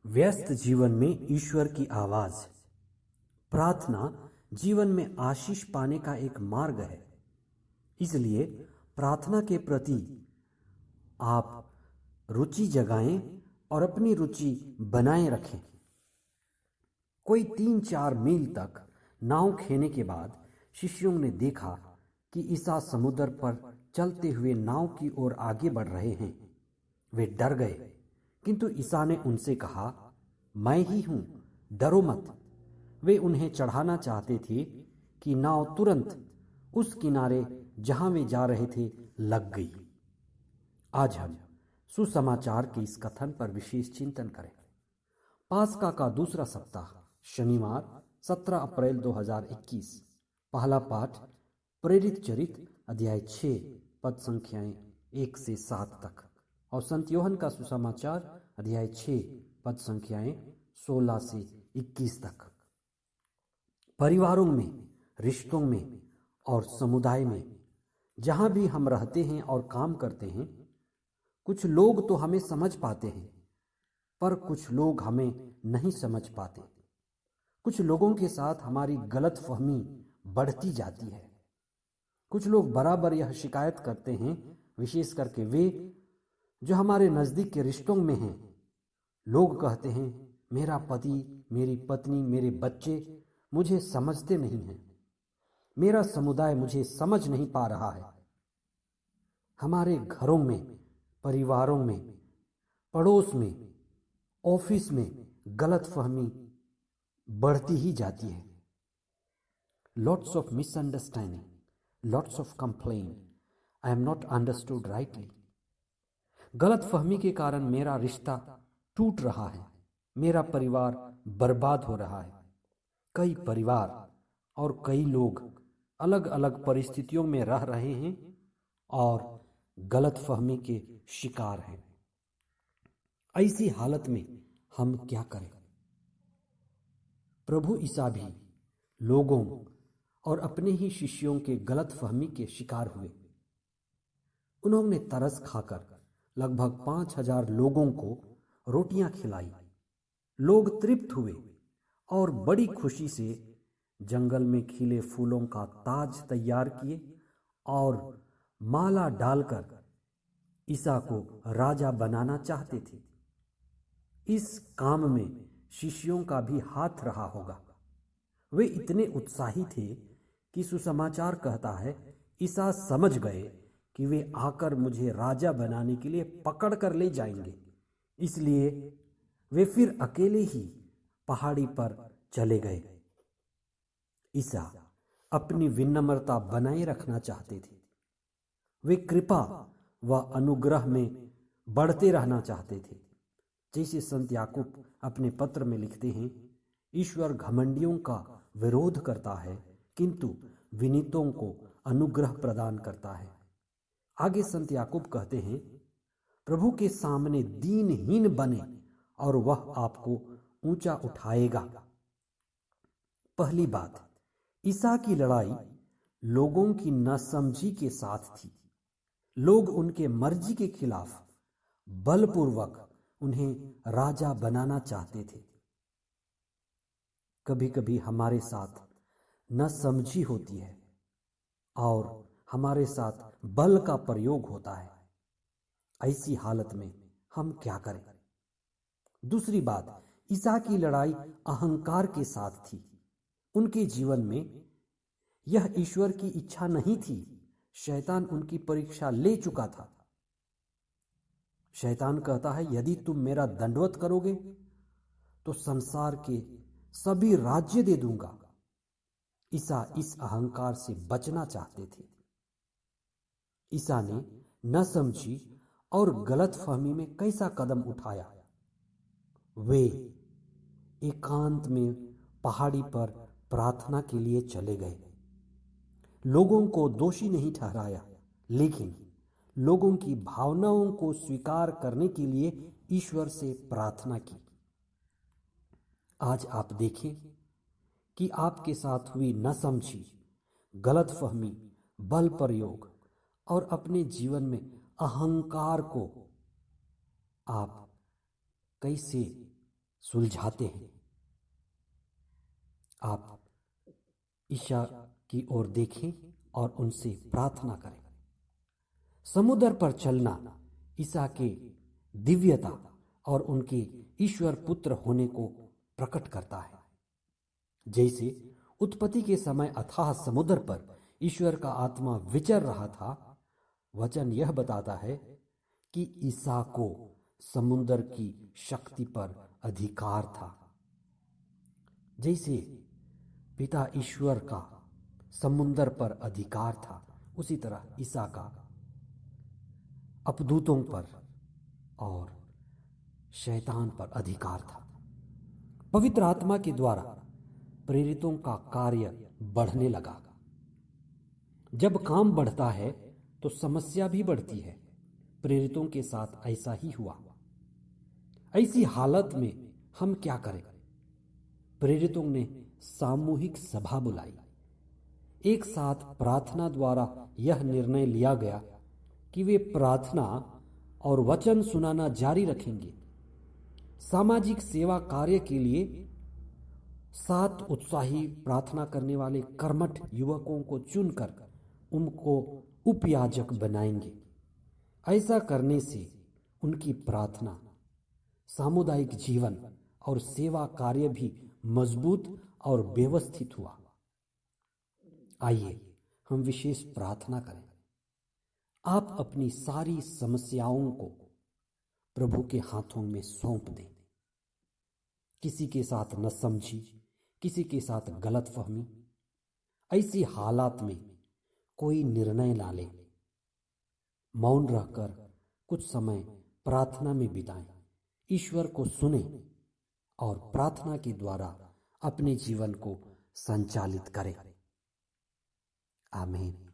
व्यस्त जीवन में ईश्वर की आवाज। प्रार्थना जीवन में आशीष पाने का एक मार्ग है। इसलिए प्रार्थना के प्रति आप रुचि जगाएं और अपनी रुचि बनाए रखें। कोई 3-4 मील तक नाव खेने के बाद शिष्यों ने देखा कि ईसा समुद्र पर चलते हुए नाव की ओर आगे बढ़ रहे हैं। वे डर गए, किंतु ईसा ने उनसे कहा, मैं ही हूं, डरो मत। वे उन्हें चढ़ाना चाहते थे कि नाव तुरंत उस किनारे जहां वे जा रहे थे लग गई। आज हम सुसमाचार के इस कथन पर विशेष चिंतन करें। पास्का का दूसरा सप्ताह, शनिवार 17 अप्रैल 2021। पहला पाठ प्रेरित चरित्र अध्याय 6 पद संख्याएं 1 से 7 तक और संत योहन का सुसमाचार अध्याय 6 पद संख्याएं 16 से 21 तक। परिवारों में, रिश्तों में और समुदाय में जहां भी हम रहते हैं और काम करते हैं, कुछ लोग तो हमें समझ पाते हैं, पर कुछ लोग हमें नहीं समझ पाते। कुछ लोगों के साथ हमारी गलतफहमी बढ़ती जाती है। कुछ लोग बराबर यह शिकायत करते हैं, विशेष करके वे जो हमारे नजदीक के रिश्तों में हैं। लोग कहते हैं, मेरा पति, मेरी पत्नी, मेरे बच्चे मुझे समझते नहीं हैं। मेरा समुदाय मुझे समझ नहीं पा रहा है। हमारे घरों में, परिवारों में, पड़ोस में, ऑफिस में गलतफहमी बढ़ती ही जाती है। Lots of misunderstanding, lots of complain, I am not understood rightly. गलतफहमी के कारण मेरा रिश्ता टूट रहा है, मेरा परिवार बर्बाद हो रहा है। कई परिवार और कई लोग अलग अलग परिस्थितियों में रह रहे हैं और गलतफहमी के शिकार हैं। ऐसी हालत में हम क्या करें? प्रभु ईसा भी लोगों और अपने ही शिष्यों के गलतफहमी के शिकार हुए। उन्होंने तरस खाकर लगभग 5000 लोगों को रोटियां खिलाई। लोग तृप्त हुए और बड़ी खुशी से जंगल में खिले फूलों का ताज तैयार किए और माला डालकर ईसा को राजा बनाना चाहते थे। इस काम में शिष्यों का भी हाथ रहा होगा। वे इतने उत्साही थे कि सुसमाचार कहता है, ईसा समझ गए कि वे आकर मुझे राजा बनाने के लिए पकड़ कर ले जाएंगे। इसलिए वे फिर अकेले ही पहाड़ी पर चले गए। ईसा अपनी विनम्रता बनाए रखना चाहते थे। वे कृपा व अनुग्रह में बढ़ते रहना चाहते थे। जैसे संत याकूब अपने पत्र में लिखते हैं, ईश्वर घमंडियों का विरोध करता है, किंतु विनीतों को अनुग्रह प्रदान करता है। आगे संत याकूब कहते हैं, प्रभु के सामने दीनहीन बने और वह आपको ऊंचा उठाएगा। पहली बात, ईसा की लड़ाई लोगों की नासमझी के साथ थी। लोग उनके मर्जी के खिलाफ बलपूर्वक उन्हें राजा बनाना चाहते थे। कभी कभी हमारे साथ नासमझी होती है और हमारे साथ बल का प्रयोग होता है। ऐसी हालत में हम क्या करें? दूसरी बात, ईसा की लड़ाई अहंकार के साथ थी। उनके जीवन में यह ईश्वर की इच्छा नहीं थी। शैतान उनकी परीक्षा ले चुका था। शैतान कहता है, यदि तुम मेरा दंडवत करोगे तो संसार के सभी राज्य दे दूंगा। ईसा इस अहंकार से बचना चाहते थे। ईसा ने न समझी और गलतफहमी में कैसा कदम उठाया? वे एकांत में पहाड़ी पर प्रार्थना के लिए चले गए। लोगों को दोषी नहीं ठहराया, लेकिन लोगों की भावनाओं को स्वीकार करने के लिए ईश्वर से प्रार्थना की। आज आप देखें कि आपके साथ हुई नासमझी, गलतफहमी, बल प्रयोग और अपने जीवन में अहंकार को आप कैसे सुलझाते हैं। आप ईशा की ओर देखें और उनसे प्रार्थना करें। समुद्र पर चलना ईसा के दिव्यता और उनके ईश्वर पुत्र होने को प्रकट करता है। जैसे उत्पत्ति के समय अथाह समुद्र पर ईश्वर का आत्मा विचर रहा था, वचन यह बताता है कि ईसा को समुद्र की शक्ति पर अधिकार था। जैसे पिता ईश्वर का समुद्र पर अधिकार था, उसी तरह ईसा का अपदूतों पर और शैतान पर अधिकार था। पवित्र आत्मा के द्वारा प्रेरितों का कार्य बढ़ने लगा। जब काम बढ़ता है तो समस्या भी बढ़ती है। प्रेरितों के साथ ऐसा ही हुआ। ऐसी हालत में हम क्या करें? प्रेरितों ने सामूहिक सभा बुलाई। एक साथ प्रार्थना द्वारा यह निर्णय लिया गया कि वे प्रार्थना और वचन सुनाना जारी रखेंगे। सामाजिक सेवा कार्य के लिए 7 उत्साही प्रार्थना करने वाले कर्मठ युवकों को चुनकर उनको उपयाजक बनाएंगे। ऐसा करने से उनकी प्रार्थना, सामुदायिक जीवन और सेवा कार्य भी मजबूत और व्यवस्थित हुआ। आइए हम विशेष प्रार्थना करें। आप अपनी सारी समस्याओं को प्रभु के हाथों में सौंप दें। किसी के साथ न समझी, किसी के साथ गलतफहमी, ऐसी हालात में कोई निर्णय ना लें। मौन रहकर कुछ समय प्रार्थना में बिताएं, ईश्वर को सुने और प्रार्थना के द्वारा अपने जीवन को संचालित करें। आमीन।